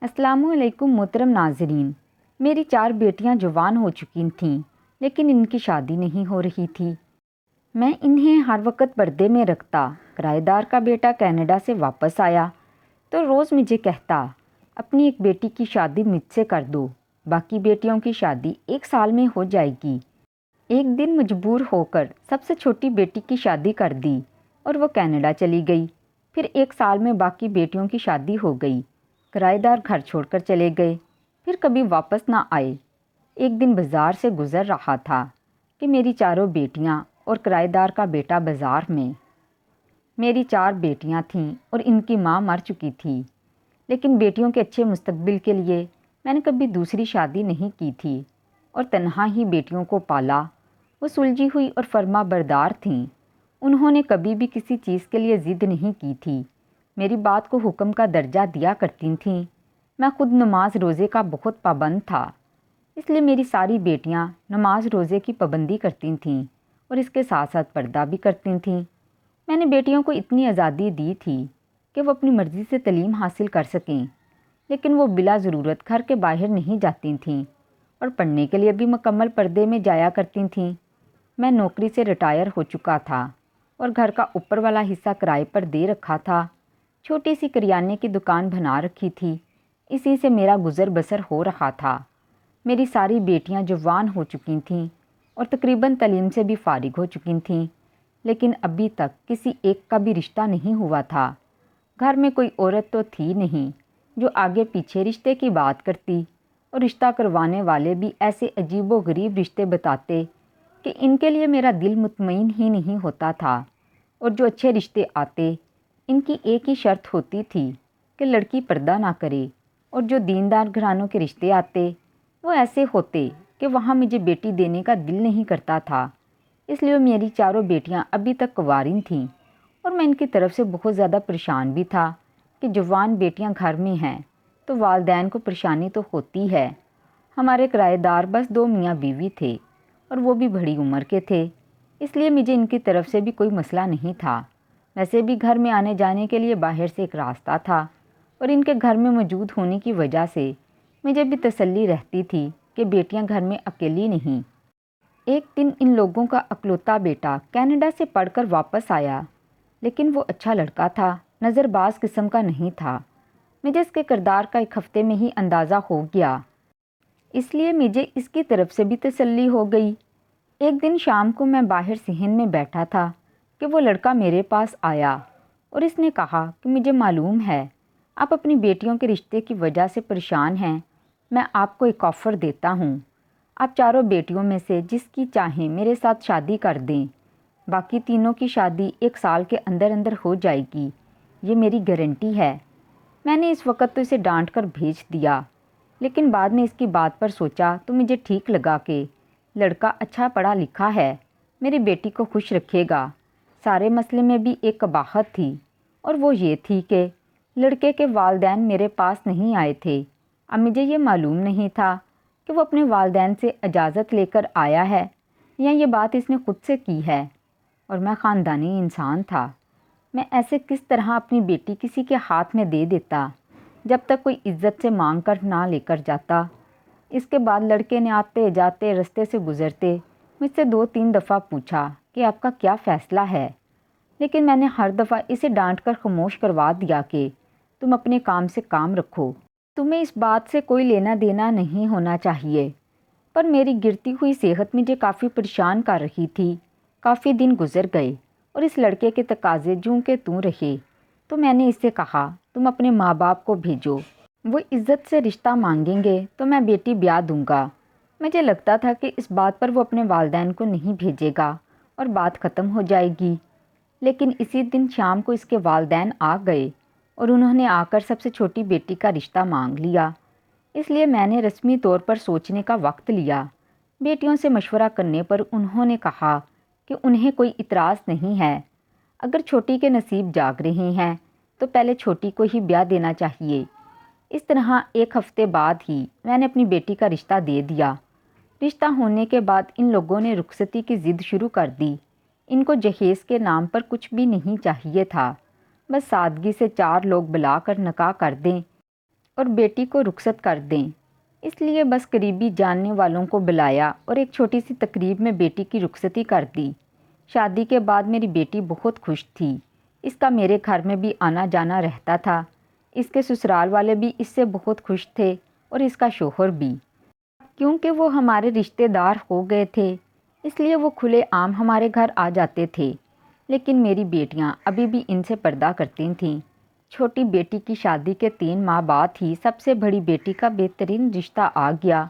السلام علیکم محترم ناظرین۔ میری 4 بیٹیاں جوان ہو چکی تھیں لیکن ان کی شادی نہیں ہو رہی تھی۔ میں انہیں ہر وقت پردے میں رکھتا۔ کرایہ دار کا بیٹا کینیڈا سے واپس آیا تو روز مجھے کہتا اپنی ایک بیٹی کی شادی مجھ سے کر دو، باقی بیٹیوں کی شادی 1 سال میں ہو جائے گی۔ ایک دن مجبور ہو کر سب سے چھوٹی بیٹی کی شادی کر دی اور وہ کینیڈا چلی گئی۔ پھر 1 سال میں باقی بیٹیوں کی شادی ہو گئی۔ کرایہ دار گھر چھوڑ کر چلے گئے، پھر کبھی واپس نہ آئے۔ ایک دن بازار سے گزر رہا تھا کہ میری 4 بیٹیاں اور کرایہ دار کا بیٹا بازار میں۔ میری 4 بیٹیاں تھیں اور ان کی ماں مر چکی تھی، لیکن بیٹیوں کے اچھے مستقبل کے لیے میں نے کبھی دوسری شادی نہیں کی تھی اور تنہا ہی بیٹیوں کو پالا۔ وہ سلجھی ہوئی اور فرما بردار تھیں۔ انہوں نے کبھی بھی کسی چیز کے لیے ضد نہیں کی تھی، میری بات کو حکم کا درجہ دیا کرتی تھیں۔ میں خود نماز روزے کا بہت پابند تھا، اس لیے میری ساری بیٹیاں نماز روزے کی پابندی کرتی تھیں اور اس کے ساتھ ساتھ پردہ بھی کرتی تھیں۔ میں نے بیٹیوں کو اتنی آزادی دی تھی کہ وہ اپنی مرضی سے تعلیم حاصل کر سکیں، لیکن وہ بلا ضرورت گھر کے باہر نہیں جاتی تھیں اور پڑھنے کے لیے بھی مکمل پردے میں جایا کرتی تھیں۔ میں نوکری سے ریٹائر ہو چکا تھا اور گھر کا اوپر والا حصہ کرائے پر دے رکھا تھا۔ چھوٹی سی کریانے کی دکان بنا رکھی تھی، اسی سے میرا گزر بسر ہو رہا تھا۔ میری ساری بیٹیاں جوان ہو چکی تھیں اور تقریباً تعلیم سے بھی فارغ ہو چکی تھیں، لیکن ابھی تک کسی ایک کا بھی رشتہ نہیں ہوا تھا۔ گھر میں کوئی عورت تو تھی نہیں جو آگے پیچھے رشتے کی بات کرتی، اور رشتہ کروانے والے بھی ایسے عجیب و غریب رشتے بتاتے کہ ان کے لیے میرا دل مطمئن ہی نہیں ہوتا تھا۔ اور جو اچھے رشتے آتے، ان کی ایک ہی شرط ہوتی تھی کہ لڑکی پردہ نہ کرے، اور جو دیندار گھرانوں کے رشتے آتے وہ ایسے ہوتے کہ وہاں مجھے بیٹی دینے کا دل نہیں کرتا تھا۔ اس لیے میری 4 بیٹیاں ابھی تک کنواری تھیں اور میں ان کی طرف سے بہت زیادہ پریشان بھی تھا کہ جوان بیٹیاں گھر میں ہیں تو والدین کو پریشانی تو ہوتی ہے۔ ہمارے کرایہ دار بس 2 میاں بیوی تھے اور وہ بھی بڑی عمر کے تھے، اس لیے مجھے ان کی طرف سے بھی کوئی مسئلہ نہیں تھا۔ ویسے بھی گھر میں آنے جانے کے لیے باہر سے ایک راستہ تھا اور ان کے گھر میں موجود ہونے کی وجہ سے مجھے بھی تسلی رہتی تھی کہ بیٹیاں گھر میں اکیلی نہیں۔ ایک دن ان لوگوں کا اکلوتا بیٹا کینیڈا سے پڑھ کر واپس آیا، لیکن وہ اچھا لڑکا تھا، نظر باز قسم کا نہیں تھا۔ مجھے اس کے کردار کا 1 ہفتے میں ہی اندازہ ہو گیا، اس لیے مجھے اس کی طرف سے بھی تسلی ہو گئی۔ ایک دن شام کو میں باہر صحن میں بیٹھا تھا کہ وہ لڑکا میرے پاس آیا اور اس نے کہا کہ مجھے معلوم ہے آپ اپنی بیٹیوں کے رشتے کی وجہ سے پریشان ہیں، میں آپ کو ایک آفر دیتا ہوں۔ آپ 4 بیٹیوں میں سے جس کی چاہیں میرے ساتھ شادی کر دیں، باقی تینوں کی شادی 1 سال کے اندر اندر ہو جائے گی، یہ میری گارنٹی ہے۔ میں نے اس وقت تو اسے ڈانٹ کر بھیج دیا، لیکن بعد میں اس کی بات پر سوچا تو مجھے ٹھیک لگا کہ لڑکا اچھا پڑھا لکھا ہے، میری بیٹی کو خوش رکھے گا۔ سارے مسئلے میں بھی ایک قباحت تھی، اور وہ یہ تھی کہ لڑکے کے والدین میرے پاس نہیں آئے تھے۔ اب مجھے یہ معلوم نہیں تھا کہ وہ اپنے والدین سے اجازت لے کر آیا ہے یا یہ بات اس نے خود سے کی ہے، اور میں خاندانی انسان تھا۔ میں ایسے کس طرح اپنی بیٹی کسی کے ہاتھ میں دے دیتا جب تک کوئی عزت سے مانگ کر نہ لے کر جاتا۔ اس کے بعد لڑکے نے آتے جاتے رستے سے گزرتے مجھ سے 2-3 دفعہ پوچھا کہ آپ کا کیا فیصلہ ہے، لیکن میں نے ہر دفعہ اسے ڈانٹ کر خاموش کروا دیا کہ تم اپنے کام سے کام رکھو، تمہیں اس بات سے کوئی لینا دینا نہیں ہونا چاہیے۔ پر میری گرتی ہوئی صحت مجھے کافی پریشان کر رہی تھی۔ کافی دن گزر گئے اور اس لڑکے کے تقاضے جوں کے توں رہے، تو میں نے اس سے کہا تم اپنے ماں باپ کو بھیجو، وہ عزت سے رشتہ مانگیں گے تو میں بیٹی بیاہ دوں گا۔ مجھے لگتا تھا کہ اس بات پر وہ اپنے والدین کو نہیں بھیجے گا اور بات ختم ہو جائے گی، لیکن اسی دن شام کو اس کے والدین آ گئے اور انہوں نے آ کر سب سے چھوٹی بیٹی کا رشتہ مانگ لیا۔ اس لیے میں نے رسمی طور پر سوچنے کا وقت لیا۔ بیٹیوں سے مشورہ کرنے پر انہوں نے کہا کہ انہیں کوئی اعتراض نہیں ہے، اگر چھوٹی کے نصیب جاگ رہے ہیں تو پہلے چھوٹی کو ہی بیاہ دینا چاہیے۔ اس طرح 1 ہفتے بعد ہی میں نے اپنی بیٹی کا رشتہ دے دیا۔ رشتہ ہونے کے بعد ان لوگوں نے رخصتی کی ضد شروع کر دی۔ ان کو جہیز کے نام پر کچھ بھی نہیں چاہیے تھا، بس سادگی سے 4 لوگ بلا کر نکاح کر دیں اور بیٹی کو رخصت کر دیں، اس لیے بس قریبی جاننے والوں کو بلایا اور ایک چھوٹی سی تقریب میں بیٹی کی رخصتی کر دی۔ شادی کے بعد میری بیٹی بہت خوش تھی، اس کا میرے گھر میں بھی آنا جانا رہتا تھا۔ اس کے سسرال والے بھی اس سے بہت خوش تھے اور اس کا شوہر بھی، کیونکہ وہ ہمارے رشتہ دار ہو گئے تھے، اس لیے وہ کھلے عام ہمارے گھر آ جاتے تھے۔ لیکن میری بیٹیاں ابھی بھی ان سے پردہ کرتی تھیں۔ چھوٹی بیٹی کی شادی کے 3 ماہ بعد ہی سب سے بڑی بیٹی کا بہترین رشتہ آ گیا۔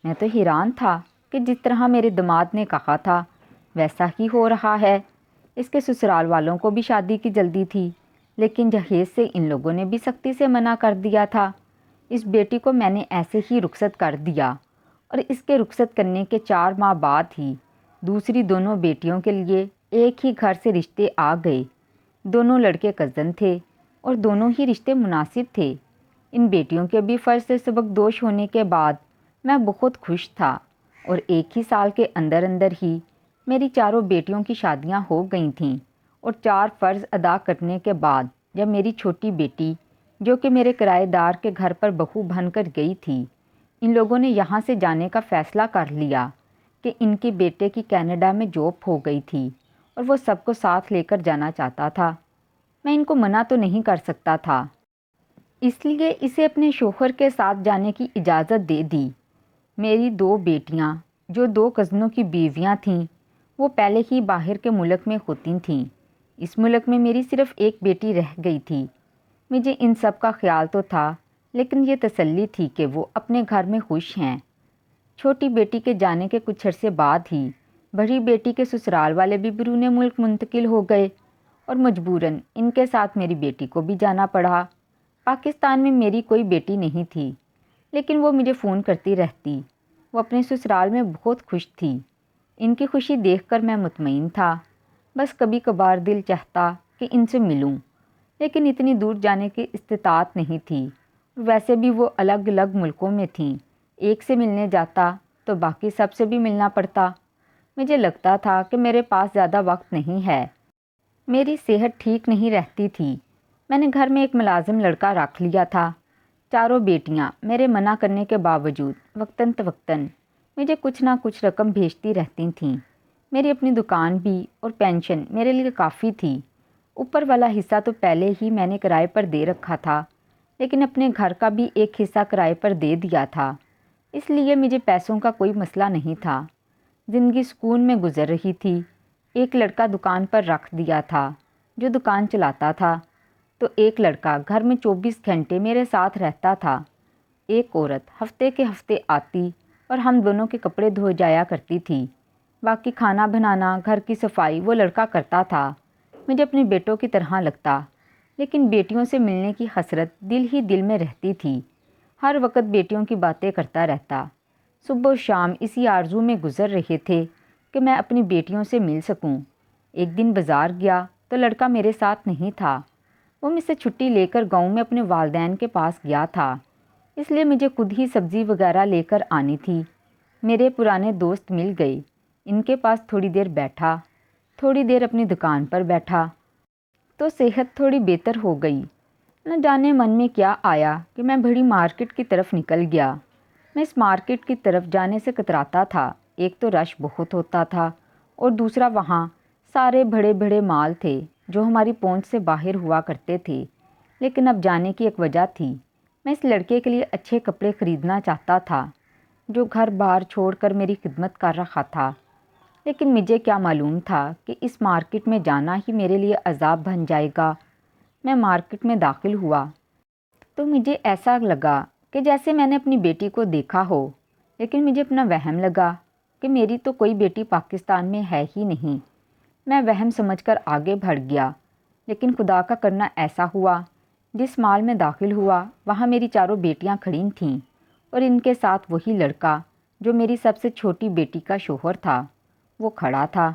میں تو حیران تھا کہ جس طرح میرے داماد نے کہا تھا ویسا ہی ہو رہا ہے۔ اس کے سسرال والوں کو بھی شادی کی جلدی تھی، لیکن جہیز سے ان لوگوں نے بھی سختی سے منع کر دیا تھا۔ اس بیٹی کو میں نے ایسے ہی رخصت کر دیا اور اس کے رخصت کرنے کے 4 ماہ بعد ہی دوسری دونوں بیٹیوں کے لیے ایک ہی گھر سے رشتے آ گئے۔ دونوں لڑکے کزن تھے اور دونوں ہی رشتے مناسب تھے۔ ان بیٹیوں کے بھی فرض سے سبق دوش ہونے کے بعد میں بہت خوش تھا اور ایک ہی سال کے اندر اندر ہی میری چاروں بیٹیوں کی شادیاں ہو گئی تھیں، اور 4 فرض ادا کرنے کے بعد جب میری چھوٹی بیٹی جو کہ میرے کرائے دار کے گھر پر بہو بن کر گئی تھی، ان لوگوں نے یہاں سے جانے کا فیصلہ کر لیا کہ ان کے بیٹے کی کینیڈا میں جاب ہو گئی تھی اور وہ سب کو ساتھ لے کر جانا چاہتا تھا۔ میں ان کو منع تو نہیں کر سکتا تھا، اس لیے اسے اپنے شوہر کے ساتھ جانے کی اجازت دے دی۔ میری 2 بیٹیاں جو 2 کزنوں کی بیویاں تھیں وہ پہلے ہی باہر کے ملک میں ہوتی تھیں۔ اس ملک میں میری صرف ایک بیٹی رہ گئی تھی۔ مجھے ان سب کا خیال تو تھا، لیکن یہ تسلی تھی کہ وہ اپنے گھر میں خوش ہیں۔ چھوٹی بیٹی کے جانے کے کچھ عرصے بعد ہی بڑی بیٹی کے سسرال والے بھی بیرون ملک منتقل ہو گئے اور مجبوراً ان کے ساتھ میری بیٹی کو بھی جانا پڑا۔ پاکستان میں میری کوئی بیٹی نہیں تھی، لیکن وہ مجھے فون کرتی رہتی۔ وہ اپنے سسرال میں بہت خوش تھی۔ ان کی خوشی دیکھ کر میں مطمئن تھا۔ بس کبھی کبھار دل چاہتا کہ ان سے ملوں، لیکن اتنی دور جانے کی استطاعت نہیں تھی۔ ویسے بھی وہ الگ الگ ملکوں میں تھیں، ایک سے ملنے جاتا تو باقی سب سے بھی ملنا پڑتا۔ مجھے لگتا تھا کہ میرے پاس زیادہ وقت نہیں ہے۔ میری صحت ٹھیک نہیں رہتی تھی۔ میں نے گھر میں ایک ملازم لڑکا رکھ لیا تھا۔ چاروں بیٹیاں میرے منع کرنے کے باوجود وقتاً فوقتاً مجھے کچھ نہ کچھ رقم بھیجتی رہتی تھیں۔ میری اپنی دکان بھی اور پینشن میرے لیے کافی تھی۔ اوپر والا حصہ تو پہلے ہی میں نے کرائے پر دے رکھا تھا، لیکن اپنے گھر کا بھی ایک حصہ کرائے پر دے دیا تھا، اس لیے مجھے پیسوں کا کوئی مسئلہ نہیں تھا۔ زندگی سکون میں گزر رہی تھی۔ ایک لڑکا دکان پر رکھ دیا تھا جو دکان چلاتا تھا، تو ایک لڑکا گھر میں 24 گھنٹے میرے ساتھ رہتا تھا۔ ایک عورت ہفتے کے ہفتے آتی اور ہم دونوں کے کپڑے دھو جایا کرتی تھی۔ باقی کھانا بنانا، گھر کی صفائی وہ لڑکا کرتا تھا۔ مجھے اپنے بیٹوں کی طرح لگتا، لیکن بیٹیوں سے ملنے کی حسرت دل ہی دل میں رہتی تھی۔ ہر وقت بیٹیوں کی باتیں کرتا رہتا۔ صبح و شام اسی آرزو میں گزر رہے تھے کہ میں اپنی بیٹیوں سے مل سکوں۔ ایک دن بازار گیا تو لڑکا میرے ساتھ نہیں تھا۔ وہ مجھ سے چھٹی لے کر گاؤں میں اپنے والدین کے پاس گیا تھا، اس لیے مجھے خود ہی سبزی وغیرہ لے کر آنی تھی۔ میرے پرانے دوست مل گئے، ان کے پاس تھوڑی دیر بیٹھا، تھوڑی دیر اپنی دکان پر بیٹھا، تو صحت تھوڑی بہتر ہو گئی۔ نہ جانے من میں کیا آیا کہ میں بڑی مارکیٹ کی طرف نکل گیا۔ میں اس مارکیٹ کی طرف جانے سے کتراتا تھا۔ ایک تو رش بہت ہوتا تھا اور دوسرا وہاں سارے بڑے بڑے مال تھے جو ہماری پہنچ سے باہر ہوا کرتے تھے۔ لیکن اب جانے کی ایک وجہ تھی۔ میں اس لڑکے کے لیے اچھے کپڑے خریدنا چاہتا تھا جو گھر بار چھوڑ کر میری خدمت کر رہا تھا، لیکن مجھے کیا معلوم تھا کہ اس مارکیٹ میں جانا ہی میرے لیے عذاب بن جائے گا۔ میں مارکیٹ میں داخل ہوا تو مجھے ایسا لگا کہ جیسے میں نے اپنی بیٹی کو دیکھا ہو، لیکن مجھے اپنا وہم لگا کہ میری تو کوئی بیٹی پاکستان میں ہے ہی نہیں۔ میں وہم سمجھ کر آگے بڑھ گیا، لیکن خدا کا کرنا ایسا ہوا، جس مال میں داخل ہوا وہاں میری چاروں بیٹیاں کھڑی تھیں اور ان کے ساتھ وہی لڑکا جو میری سب سے چھوٹی بیٹی کا شوہر تھا، وہ کھڑا تھا۔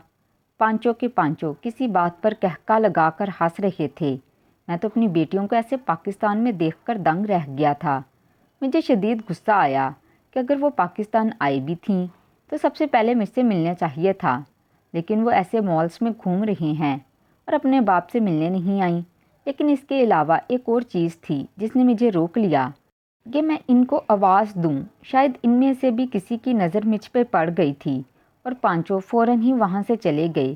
پانچوں کے پانچوں کسی بات پر کہکا لگا کر ہنس رہے تھے۔ میں تو اپنی بیٹیوں کو ایسے پاکستان میں دیکھ کر دنگ رہ گیا تھا۔ مجھے شدید غصہ آیا کہ اگر وہ پاکستان آئی بھی تھیں تو سب سے پہلے مجھ سے ملنا چاہیے تھا، لیکن وہ ایسے مالز میں گھوم رہے ہیں اور اپنے باپ سے ملنے نہیں آئیں۔ لیکن اس کے علاوہ ایک اور چیز تھی جس نے مجھے روک لیا۔ کہ میں ان کو آواز دوں۔ شاید ان میں سے بھی کسی کی نظر مجھ پہ پڑ گئی تھی اور پانچوں فوراً ہی وہاں سے چلے گئے،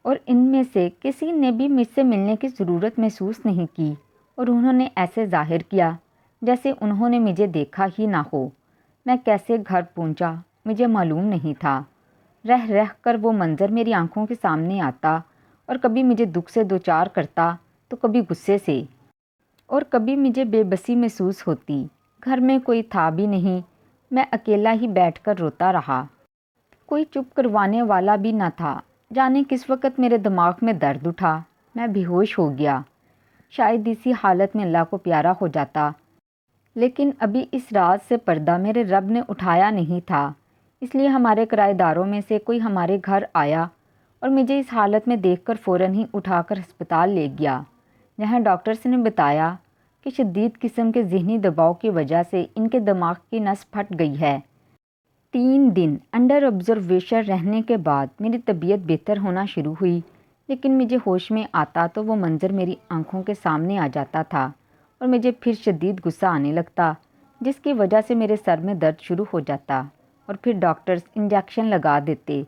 اور ان میں سے کسی نے بھی مجھ سے ملنے کی ضرورت محسوس نہیں کی، اور انہوں نے ایسے ظاہر کیا جیسے انہوں نے مجھے دیکھا ہی نہ ہو۔ میں کیسے گھر پہنچا مجھے معلوم نہیں تھا۔ رہ رہ کر وہ منظر میری آنکھوں کے سامنے آتا، اور کبھی مجھے دکھ سے دوچار کرتا تو کبھی غصے سے، اور کبھی مجھے بے بسی محسوس ہوتی۔ گھر میں کوئی تھا بھی نہیں، میں اکیلا ہی بیٹھ کر روتا رہا۔ کوئی چپ کروانے والا بھی نہ تھا۔ جانے کس وقت میرے دماغ میں درد اٹھا، میں بے ہوش ہو گیا۔ شاید اسی حالت میں اللہ کو پیارا ہو جاتا، لیکن ابھی اس راز سے پردہ میرے رب نے اٹھایا نہیں تھا۔ اس لیے ہمارے کرایہ داروں میں سے کوئی ہمارے گھر آیا اور مجھے اس حالت میں دیکھ کر فوراً ہی اٹھا کر ہسپتال لے گیا، جہاں ڈاکٹرز نے بتایا کہ شدید قسم کے ذہنی دباؤ کی وجہ سے ان کے دماغ کی نس پھٹ گئی ہے۔ 3 دن انڈر آبزرویشن رہنے کے بعد میری طبیعت بہتر ہونا شروع ہوئی، لیکن مجھے ہوش میں آتا تو وہ منظر میری آنکھوں کے سامنے آ جاتا تھا، اور مجھے پھر شدید غصہ آنے لگتا، جس کی وجہ سے میرے سر میں درد شروع ہو جاتا، اور پھر ڈاکٹرز انجیکشن لگا دیتے۔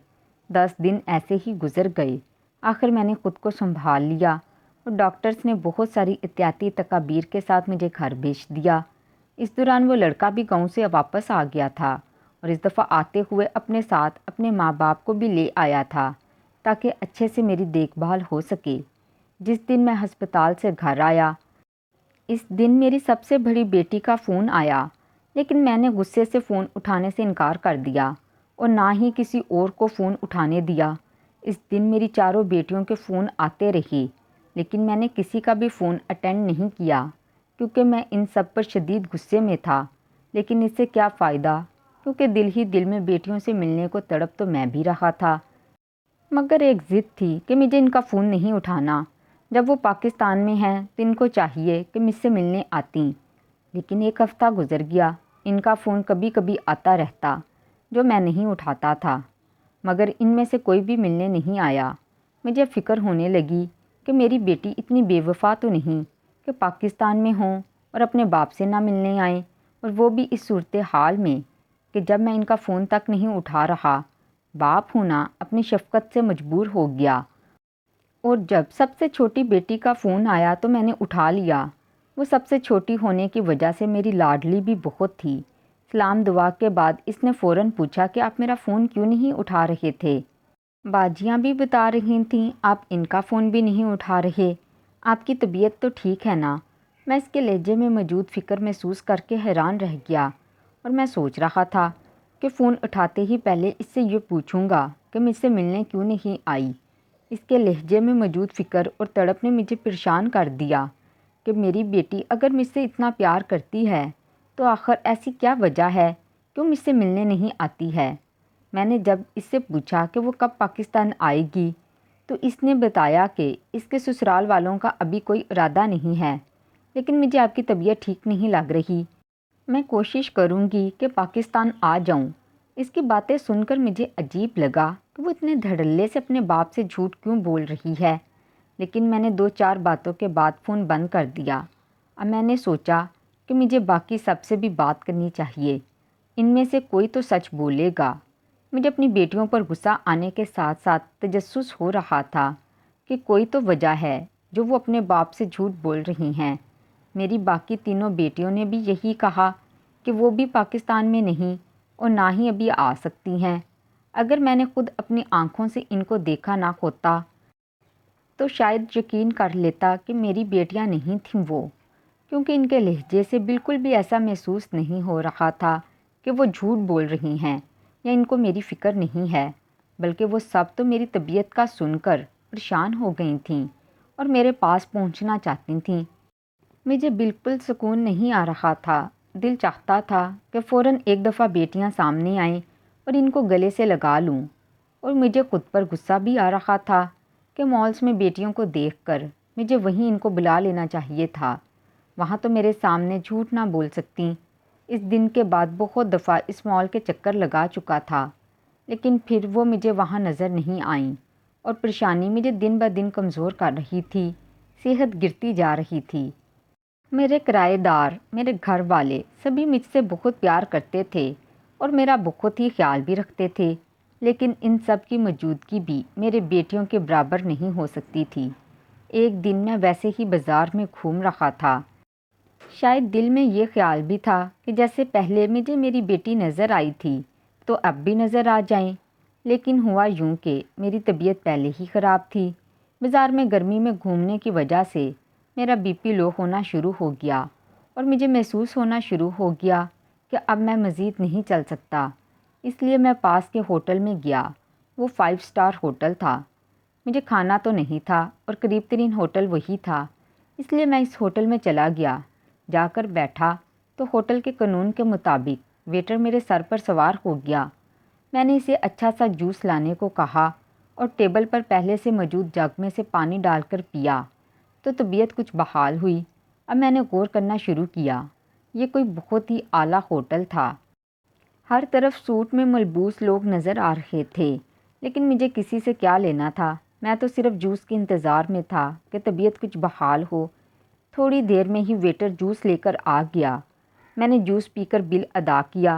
10 دن ایسے ہی گزر گئے۔ آخر میں نے خود کو سنبھال لیا، اور ڈاکٹرز نے بہت ساری احتیاطی تدابیر کے ساتھ مجھے گھر بھیج دیا۔ اس دوران وہ لڑکا بھی گاؤں سے واپس آ گیا تھا، اور اس دفعہ آتے ہوئے اپنے ساتھ اپنے ماں باپ کو بھی لے آیا تھا تاکہ اچھے سے میری دیکھ بھال ہو سکے۔ جس دن میں ہسپتال سے گھر آیا، اس دن میری سب سے بڑی بیٹی کا فون آیا، لیکن میں نے غصے سے فون اٹھانے سے انکار کر دیا اور نہ ہی کسی اور کو فون اٹھانے دیا۔ اس دن میری چاروں بیٹیوں کے فون آتے رہے، لیکن میں نے کسی کا بھی فون اٹینڈ نہیں کیا کیونکہ میں ان سب پر شدید غصے میں تھا۔ لیکن اس سے کیا فائدہ، کیونکہ دل ہی دل میں بیٹیوں سے ملنے کو تڑپ تو میں بھی رہا تھا، مگر ایک ضد تھی کہ مجھے ان کا فون نہیں اٹھانا۔ جب وہ پاکستان میں ہیں تو ان کو چاہیے کہ مجھ سے ملنے آتی، لیکن ایک ہفتہ گزر گیا، ان کا فون کبھی کبھی آتا رہتا جو میں نہیں اٹھاتا تھا، مگر ان میں سے کوئی بھی ملنے نہیں آیا۔ مجھے فکر ہونے لگی کہ میری بیٹی اتنی بے وفا تو نہیں کہ پاکستان میں ہوں اور اپنے باپ سے نہ ملنے آئیں، اور وہ بھی اس صورتحال میں کہ جب میں ان کا فون تک نہیں اٹھا رہا، باپ ہونا اپنی شفقت سے مجبور ہو گیا، اور جب سب سے چھوٹی بیٹی کا فون آیا تو میں نے اٹھا لیا۔ وہ سب سے چھوٹی ہونے کی وجہ سے میری لاڈلی بھی بہت تھی۔ سلام دعا کے بعد اس نے فوراً پوچھا کہ آپ میرا فون کیوں نہیں اٹھا رہے تھے؟ باجیاں بھی بتا رہی تھیں آپ ان کا فون بھی نہیں اٹھا رہے، آپ کی طبیعت تو ٹھیک ہے نا؟ میں اس کے لہجے میں موجود فکر محسوس کر کے حیران رہ گیا، اور میں سوچ رہا تھا کہ فون اٹھاتے ہی پہلے اس سے یہ پوچھوں گا کہ مجھ سے ملنے کیوں نہیں آئی۔ اس کے لہجے میں موجود فکر اور تڑپ نے مجھے پریشان کر دیا کہ میری بیٹی اگر مجھ سے اتنا پیار کرتی ہے تو آخر ایسی کیا وجہ ہے کیوں مجھ سے ملنے نہیں آتی ہے۔ میں نے جب اس سے پوچھا کہ وہ کب پاکستان آئے گی تو اس نے بتایا کہ اس کے سسرال والوں کا ابھی کوئی ارادہ نہیں ہے، لیکن مجھے آپ کی طبیعت ٹھیک نہیں لگ رہی، میں کوشش کروں گی کہ پاکستان آ جاؤں۔ اس کی باتیں سن کر مجھے عجیب لگا کہ وہ اتنے دھڑلے سے اپنے باپ سے جھوٹ کیوں بول رہی ہے، لیکن میں نے 2-4 باتوں کے بعد فون بند کر دیا۔ اب میں نے سوچا کہ مجھے باقی سب سے بھی بات کرنی چاہیے، ان میں سے کوئی تو سچ بولے گا۔ مجھے اپنی بیٹیوں پر غصہ آنے کے ساتھ ساتھ تجسس ہو رہا تھا کہ کوئی تو وجہ ہے جو وہ اپنے باپ سے جھوٹ بول رہی ہیں۔ میری باقی تینوں بیٹیوں نے بھی یہی کہا کہ وہ بھی پاکستان میں نہیں اور نہ ہی ابھی آ سکتی ہیں۔ اگر میں نے خود اپنی آنکھوں سے ان کو دیکھا نہ ہوتا تو شاید یقین کر لیتا کہ میری بیٹیاں نہیں تھیں وہ، کیونکہ ان کے لہجے سے بالکل بھی ایسا محسوس نہیں ہو رہا تھا کہ وہ جھوٹ بول رہی ہیں یا ان کو میری فکر نہیں ہے، بلکہ وہ سب تو میری طبیعت کا سن کر پریشان ہو گئی تھیں اور میرے پاس پہنچنا چاہتی تھیں۔ مجھے بالکل سکون نہیں آ رہا تھا، دل چاہتا تھا کہ فوراً ایک دفعہ بیٹیاں سامنے آئیں اور ان کو گلے سے لگا لوں، اور مجھے خود پر غصہ بھی آ رہا تھا کہ مالز میں بیٹیوں کو دیکھ کر مجھے وہیں ان کو بلا لینا چاہیے تھا، وہاں تو میرے سامنے جھوٹ نہ بول سکتی۔ اس دن کے بعد بہت دفعہ اس مال کے چکر لگا چکا تھا، لیکن پھر وہ مجھے وہاں نظر نہیں آئیں، اور پریشانی مجھے دن بہ دن کمزور کر رہی تھی، صحت گرتی جا رہی تھی۔ میرے کرایہ دار، میرے گھر والے سبھی مجھ سے بہت پیار کرتے تھے اور میرا بہت ہی خیال بھی رکھتے تھے، لیکن ان سب کی موجودگی بھی میرے بیٹیوں کے برابر نہیں ہو سکتی تھی۔ ایک دن میں ویسے ہی بازار میں گھوم رہا تھا۔ شاید دل میں یہ خیال بھی تھا کہ جیسے پہلے مجھے میری بیٹی نظر آئی تھی تو اب بھی نظر آ جائیں، لیکن ہوا یوں کہ میری طبیعت پہلے ہی خراب تھی۔ بازار میں گرمی میں گھومنے کی وجہ سے میرا بی پی لو ہونا شروع ہو گیا اور مجھے محسوس ہونا شروع ہو گیا کہ اب میں مزید نہیں چل سکتا۔ اس لیے میں پاس کے ہوٹل میں گیا۔ وہ 5 اسٹار ہوٹل تھا۔ مجھے کھانا تو نہیں تھا اور قریب ترین ہوٹل وہی تھا، اس لیے میں اس ہوٹل میں چلا گیا۔ جا کر بیٹھا تو ہوٹل کے قانون کے مطابق ویٹر میرے سر پر سوار ہو گیا۔ میں نے اسے اچھا سا جوس لانے کو کہا اور ٹیبل پر پہلے سے موجود جگ میں سے پانی ڈال کر پیا تو طبیعت کچھ بحال ہوئی۔ اب میں نے غور کرنا شروع کیا۔ یہ کوئی بہت ہی اعلیٰ ہوٹل تھا۔ ہر طرف سوٹ میں ملبوس لوگ نظر آ رہے تھے، لیکن مجھے کسی سے کیا لینا تھا؟ میں تو صرف جوس کے انتظار میں تھا کہ طبیعت کچھ بحال ہو۔ تھوڑی دیر میں ہی ویٹر جوس لے کر آ گیا۔ میں نے جوس پی کر بل ادا کیا۔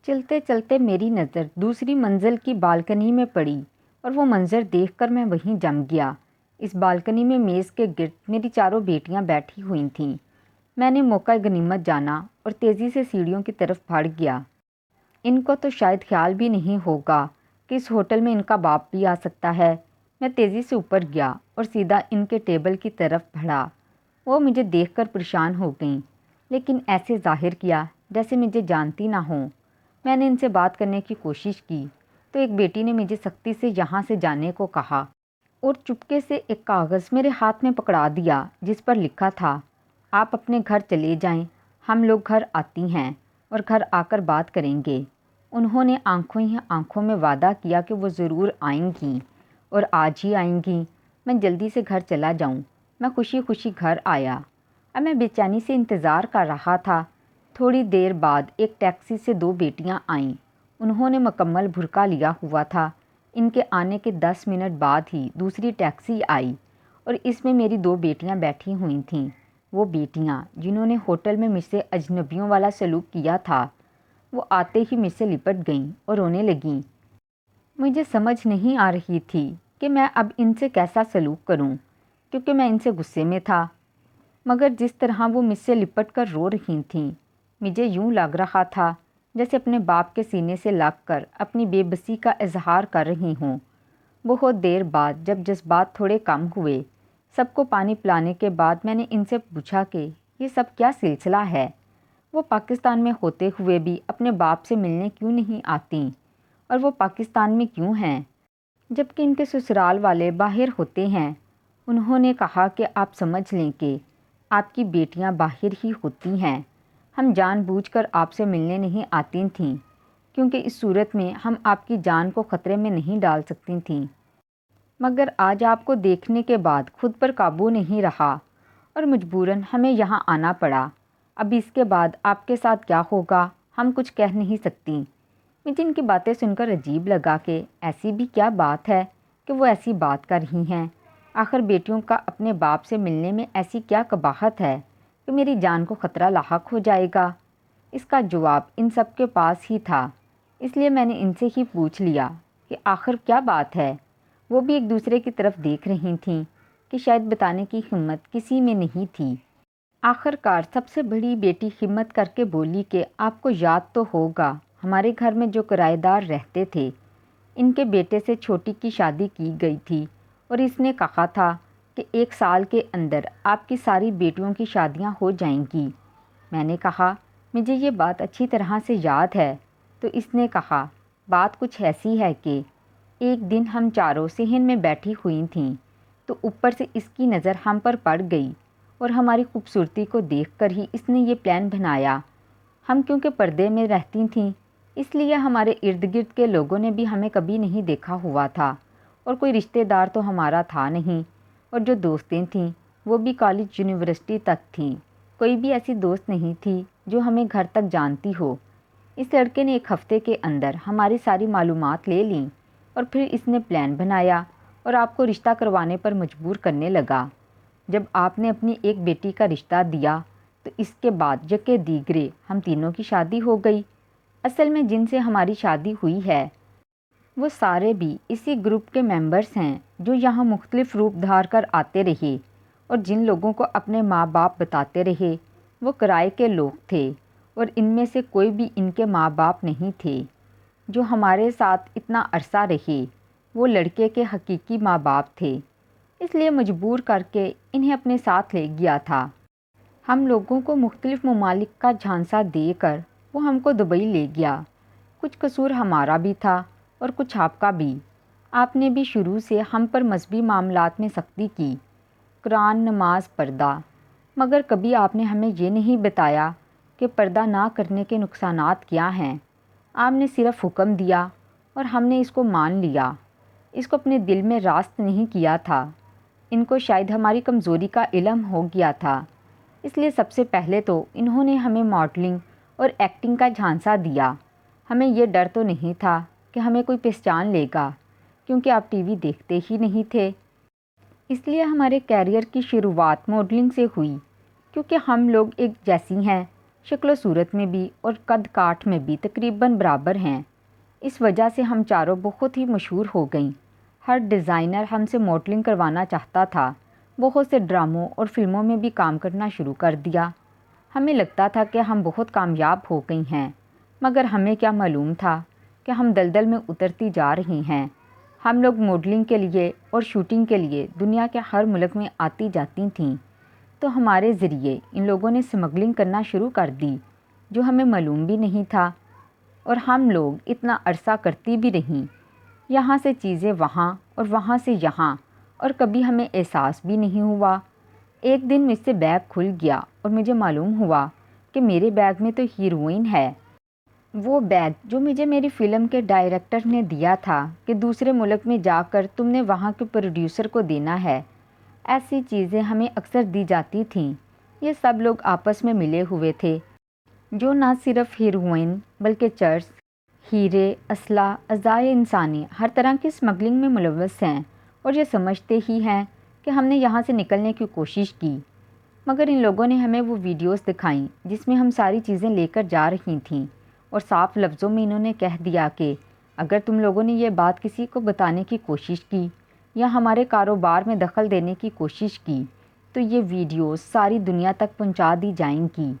چلتے چلتے میری نظر دوسری منزل کی بالکنی میں پڑی اور وہ منظر دیکھ کر میں وہیں جم گیا۔ اس بالکنی میں میز کے گرد میری چاروں بیٹیاں بیٹھی ہوئی تھیں۔ میں نے موقع غنیمت جانا اور تیزی سے سیڑھیوں کی طرف بڑھ گیا۔ ان کو تو شاید خیال بھی نہیں ہوگا کہ اس ہوٹل میں ان کا باپ بھی آ سکتا ہے۔ میں تیزی سے اوپر گیا اور سیدھا ان کے ٹیبل کی طرف بڑھا۔ وہ مجھے دیکھ کر پریشان ہو گئیں، لیکن ایسے ظاہر کیا جیسے مجھے جانتی نہ ہوں۔ میں نے ان سے بات کرنے کی کوشش کی تو ایک بیٹی نے مجھے سختی سے یہاں سے جانے کو کہا اور چپکے سے ایک کاغذ میرے ہاتھ میں پکڑا دیا جس پر لکھا تھا، آپ اپنے گھر چلے جائیں، ہم لوگ گھر آتی ہیں اور گھر آ کر بات کریں گے۔ انہوں نے آنکھوں ہی آنکھوں میں وعدہ کیا کہ وہ ضرور آئیں گی اور آج ہی آئیں گی۔ میں جلدی سے گھر چلا جاؤں۔ میں خوشی خوشی گھر آیا۔ اب میں بے چینی سے انتظار کر رہا تھا۔ تھوڑی دیر بعد ایک ٹیکسی سے 2 بیٹیاں آئیں۔ انہوں نے مکمل برقع لیا ہوا تھا۔ ان کے آنے کے 10 منٹ بعد ہی دوسری ٹیکسی آئی اور اس میں میری 2 بیٹیاں بیٹھی ہوئی تھیں۔ وہ بیٹیاں جنہوں نے ہوٹل میں مجھ سے اجنبیوں والا سلوک کیا تھا، وہ آتے ہی مجھ سے لپٹ گئیں اور رونے لگیں۔ مجھے سمجھ نہیں آ رہی تھی کہ میں اب ان سے کیسا سلوک کروں، کیونکہ میں ان سے غصے میں تھا، مگر جس طرح وہ مجھ سے لپٹ کر رو رہی تھیں، مجھے یوں لگ رہا تھا جیسے اپنے باپ کے سینے سے لگ کر اپنی بے بسی کا اظہار کر رہی ہوں۔ بہت دیر بعد جب جذبات تھوڑے کم ہوئے، سب کو پانی پلانے کے بعد میں نے ان سے پوچھا کہ یہ سب کیا سلسلہ ہے؟ وہ پاکستان میں ہوتے ہوئے بھی اپنے باپ سے ملنے کیوں نہیں آتیں، اور وہ پاکستان میں کیوں ہیں جبکہ ان کے سسرال والے باہر ہوتے ہیں؟ انہوں نے کہا کہ آپ سمجھ لیں کہ آپ کی بیٹیاں باہر ہی ہوتی ہیں۔ ہم جان بوجھ کر آپ سے ملنے نہیں آتی تھیں، کیونکہ اس صورت میں ہم آپ کی جان کو خطرے میں نہیں ڈال سکتی تھیں، مگر آج آپ کو دیکھنے کے بعد خود پر قابو نہیں رہا اور مجبوراً ہمیں یہاں آنا پڑا۔ اب اس کے بعد آپ کے ساتھ کیا ہوگا ہم کچھ کہہ نہیں سکتی۔ مجھے ان کی باتیں سن کر عجیب لگا کہ ایسی بھی کیا بات ہے کہ وہ ایسی بات کر رہی ہیں۔ آخر بیٹیوں کا اپنے باپ سے ملنے میں ایسی کیا قباحت ہے کہ میری جان کو خطرہ لاحق ہو جائے گا؟ اس کا جواب ان سب کے پاس ہی تھا، اس لیے میں نے ان سے ہی پوچھ لیا کہ آخر کیا بات ہے۔ وہ بھی ایک دوسرے کی طرف دیکھ رہی تھیں کہ شاید بتانے کی ہمت کسی میں نہیں تھی۔ آخر کار سب سے بڑی بیٹی ہمت کر کے بولی کہ آپ کو یاد تو ہوگا ہمارے گھر میں جو کرایہ دار رہتے تھے، ان کے بیٹے سے چھوٹی کی شادی کی گئی تھی اور اس نے کہا تھا کہ 1 سال کے اندر آپ کی ساری بیٹیوں کی شادیاں ہو جائیں گی۔ میں نے کہا مجھے یہ بات اچھی طرح سے یاد ہے۔ تو اس نے کہا بات کچھ ایسی ہے کہ ایک دن ہم چاروں صحن میں بیٹھی ہوئی تھیں تو اوپر سے اس کی نظر ہم پر پڑ گئی اور ہماری خوبصورتی کو دیکھ کر ہی اس نے یہ پلان بنایا۔ ہم کیونکہ پردے میں رہتی تھیں، اس لیے ہمارے ارد گرد کے لوگوں نے بھی ہمیں کبھی نہیں دیکھا ہوا تھا اور کوئی رشتہ دار تو ہمارا تھا نہیں، اور جو دوستیں تھیں وہ بھی کالج یونیورسٹی تک تھیں۔ کوئی بھی ایسی دوست نہیں تھی جو ہمیں گھر تک جانتی ہو۔ اس لڑکے نے 1 ہفتے کے اندر ہماری ساری معلومات لے لیں اور پھر اس نے پلان بنایا اور آپ کو رشتہ کروانے پر مجبور کرنے لگا۔ جب آپ نے اپنی ایک بیٹی کا رشتہ دیا تو اس کے بعد یکے دیگرے ہم تینوں کی شادی ہو گئی۔ اصل میں جن سے ہماری شادی ہوئی ہے وہ سارے بھی اسی گروپ کے ممبرز ہیں جو یہاں مختلف روپ دھار کر آتے رہے، اور جن لوگوں کو اپنے ماں باپ بتاتے رہے وہ کرائے کے لوگ تھے، اور ان میں سے کوئی بھی ان کے ماں باپ نہیں تھے۔ جو ہمارے ساتھ اتنا عرصہ رہے وہ لڑکے کے حقیقی ماں باپ تھے، اس لیے مجبور کر کے انہیں اپنے ساتھ لے گیا تھا۔ ہم لوگوں کو مختلف ممالک کا جھانسا دے کر وہ ہم کو دبئی لے گیا۔ کچھ قصور ہمارا بھی تھا اور کچھ آپ کا بھی۔ آپ نے بھی شروع سے ہم پر مذہبی معاملات میں سختی کی، قرآن، نماز، پردہ، مگر کبھی آپ نے ہمیں یہ نہیں بتایا کہ پردہ نہ کرنے کے نقصانات کیا ہیں۔ آپ نے صرف حکم دیا اور ہم نے اس کو مان لیا، اس کو اپنے دل میں راست نہیں کیا تھا۔ ان کو شاید ہماری کمزوری کا علم ہو گیا تھا، اس لیے سب سے پہلے تو انہوں نے ہمیں ماڈلنگ اور ایکٹنگ کا جھانسا دیا۔ ہمیں یہ ڈر تو نہیں تھا کہ ہمیں کوئی پہچان لے گا، کیونکہ آپ ٹی وی دیکھتے ہی نہیں تھے۔ اس لیے ہمارے کیریئر کی شروعات ماڈلنگ سے ہوئی، کیونکہ ہم لوگ ایک جیسی ہیں، شکل و صورت میں بھی اور قد کاٹ میں بھی تقریباً برابر ہیں۔ اس وجہ سے ہم چاروں بہت ہی مشہور ہو گئیں۔ ہر ڈیزائنر ہم سے ماڈلنگ کروانا چاہتا تھا، بہت سے ڈراموں اور فلموں میں بھی کام کرنا شروع کر دیا۔ ہمیں لگتا تھا کہ ہم بہت کامیاب ہو گئی ہیں، مگر ہمیں کیا معلوم تھا کہ ہم دلدل میں اترتی جا رہی ہیں۔ ہم لوگ ماڈلنگ کے لیے اور شوٹنگ کے لیے دنیا کے ہر ملک میں آتی جاتی تھیں، تو ہمارے ذریعے ان لوگوں نے سمگلنگ کرنا شروع کر دی، جو ہمیں معلوم بھی نہیں تھا، اور ہم لوگ اتنا عرصہ کرتی بھی رہیں، یہاں سے چیزیں وہاں اور وہاں سے یہاں، اور کبھی ہمیں احساس بھی نہیں ہوا۔ ایک دن مجھ سے بیگ کھل گیا اور مجھے معلوم ہوا کہ میرے بیگ میں تو ہیروئن ہے۔ وہ بیگ جو مجھے میری فلم کے ڈائریکٹر نے دیا تھا کہ دوسرے ملک میں جا کر تم نے وہاں کے پروڈیوسر کو دینا ہے۔ ایسی چیزیں ہمیں اکثر دی جاتی تھیں۔ یہ سب لوگ آپس میں ملے ہوئے تھے، جو نہ صرف ہیروئن بلکہ چرس، ہیرے، اسلحہ، اعضائے انسانی، ہر طرح کی اسمگلنگ میں ملوث ہیں، اور یہ سمجھتے ہی ہیں کہ ہم نے یہاں سے نکلنے کی کوشش کی۔ مگر ان لوگوں نے ہمیں وہ ویڈیوز دکھائیں جس میں ہم ساری چیزیں لے کر جا رہی تھیں، اور صاف لفظوں میں انہوں نے کہہ دیا کہ اگر تم لوگوں نے یہ بات کسی کو بتانے کی کوشش کی یا ہمارے کاروبار میں دخل دینے کی کوشش کی تو یہ ویڈیوز ساری دنیا تک پہنچا دی جائیں گی۔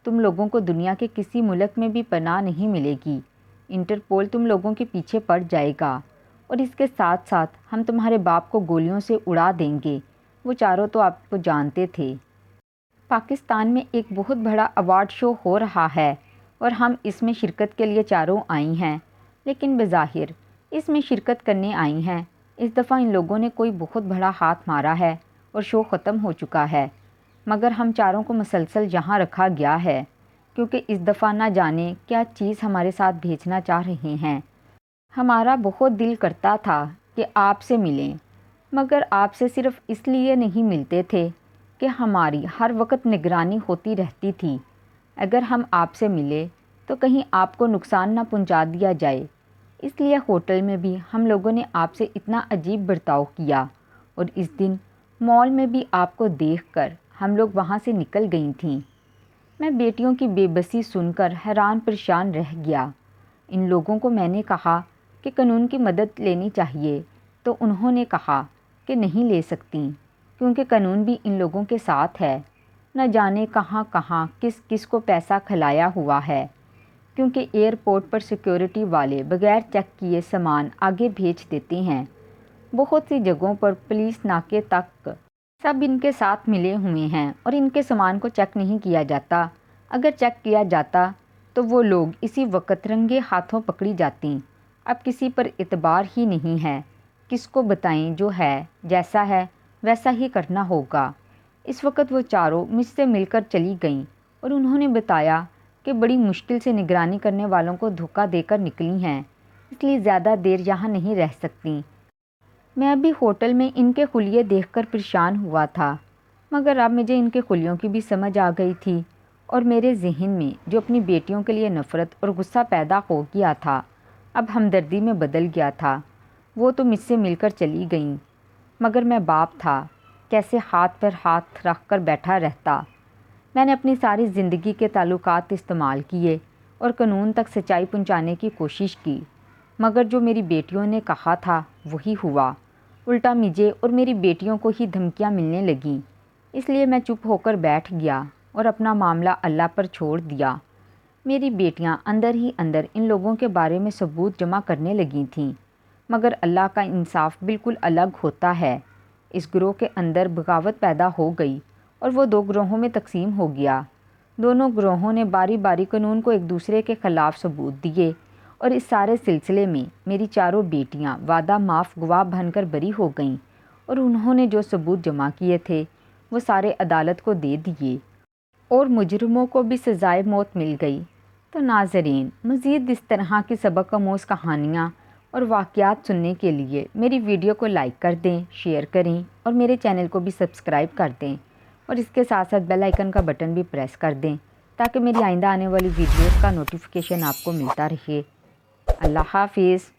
تم لوگوں کو دنیا کے کسی ملک میں بھی پناہ نہیں ملے گی۔ انٹرپول تم لوگوں کے پیچھے پڑ جائے گا، اور اس کے ساتھ ساتھ ہم تمہارے باپ کو گولیوں سے اڑا دیں گے۔ وہ چاروں تو آپ کو جانتے تھے۔ پاکستان میں ایک بہت بڑا ایوارڈ شو ہو رہا ہے اور ہم اس میں شرکت کے لیے چاروں آئی ہیں، لیکن بظاہر اس میں شرکت کرنے آئی ہیں۔ اس دفعہ ان لوگوں نے کوئی بہت بڑا ہاتھ مارا ہے اور شو ختم ہو چکا ہے، مگر ہم چاروں کو مسلسل یہاں رکھا گیا ہے کیونکہ اس دفعہ نہ جانے کیا چیز ہمارے ساتھ بھیجنا چاہ رہے ہیں۔ ہمارا بہت دل کرتا تھا کہ آپ سے ملیں، مگر آپ سے صرف اس لیے نہیں ملتے تھے کہ ہماری ہر وقت نگرانی ہوتی رہتی تھی۔ اگر ہم آپ سے ملے تو کہیں آپ کو نقصان نہ پہنچا دیا جائے، اس لیے ہوٹل میں بھی ہم لوگوں نے آپ سے اتنا عجیب برتاؤ کیا، اور اس دن مال میں بھی آپ کو دیکھ کر ہم لوگ وہاں سے نکل گئی تھیں۔ میں بیٹیوں کی بے بسی سن کر حیران پریشان رہ گیا۔ ان لوگوں کو میں نے کہا کہ قانون کی مدد لینی چاہیے، تو انہوں نے کہا کہ نہیں لے سکتی، کیونکہ قانون بھی ان لوگوں کے ساتھ ہے۔ نہ جانے کہاں کہاں کس کس کو پیسہ کھلایا ہوا ہے، کیونکہ ایئرپورٹ پر سیکیورٹی والے بغیر چیک کیے سامان آگے بھیج دیتے ہیں۔ بہت سی جگہوں پر پولیس ناکے تک سب ان کے ساتھ ملے ہوئے ہیں اور ان کے سامان کو چیک نہیں کیا جاتا۔ اگر چیک کیا جاتا تو وہ لوگ اسی وقت رنگے ہاتھوں پکڑی جاتی۔ اب کسی پر اعتبار ہی نہیں ہے، کس کو بتائیں، جو ہے جیسا ہے ویسا ہی کرنا ہوگا۔ اس وقت وہ چاروں مجھ سے مل کر چلی گئیں اور انہوں نے بتایا کہ بڑی مشکل سے نگرانی کرنے والوں کو دھوکہ دے کر نکلی ہیں، اس لیے زیادہ دیر یہاں نہیں رہ سکتی۔ میں بھی ہوٹل میں ان کے خلیے دیکھ کر پریشان ہوا تھا، مگر اب مجھے ان کے خلیوں کی بھی سمجھ آ گئی تھی، اور میرے ذہن میں جو اپنی بیٹیوں کے لیے نفرت اور غصہ پیدا ہو گیا تھا اب ہمدردی میں بدل گیا تھا۔ وہ تو مجھ سے مل کر چلی گئیں، مگر میں باپ تھا کیسے ہاتھ پر ہاتھ رکھ کر بیٹھا رہتا۔ میں نے اپنی ساری زندگی کے تعلقات استعمال کیے اور قانون تک سچائی پہنچانے کی کوشش کی، مگر جو میری بیٹیوں نے کہا تھا وہی ہوا۔ الٹا مجھے اور میری بیٹیوں کو ہی دھمکیاں ملنے لگیں۔ اس لیے میں چپ ہو کر بیٹھ گیا اور اپنا معاملہ اللہ پر چھوڑ دیا۔ میری بیٹیاں اندر ہی اندر ان لوگوں کے بارے میں ثبوت جمع کرنے لگی تھیں، مگر اللہ کا انصاف بالکل الگ ہوتا ہے۔ اس گروہ کے اندر بغاوت پیدا ہو گئی اور وہ 2 گروہوں میں تقسیم ہو گیا۔ دونوں گروہوں نے باری باری قانون کو ایک دوسرے کے خلاف ثبوت دیے اور اس سارے سلسلے میں میری چاروں بیٹیاں وعدہ معاف گواہ بن کر بری ہو گئیں اور انہوں نے جو ثبوت جمع کیے تھے وہ سارے عدالت کو دے دیے اور مجرموں کو بھی سزائے موت مل گئی۔ تو ناظرین، مزید اس طرح کی سبق آموز کہانیاں اور واقعات سننے کے لیے میری ویڈیو کو لائک کر دیں، شیئر کریں اور میرے چینل کو بھی سبسکرائب کر دیں اور اس کے ساتھ ساتھ بیل آئیکن کا بٹن بھی پریس کر دیں تاکہ میری آئندہ آنے والی ویڈیوز کا نوٹیفیکیشن آپ کو ملتا رہے۔ اللہ حافظ۔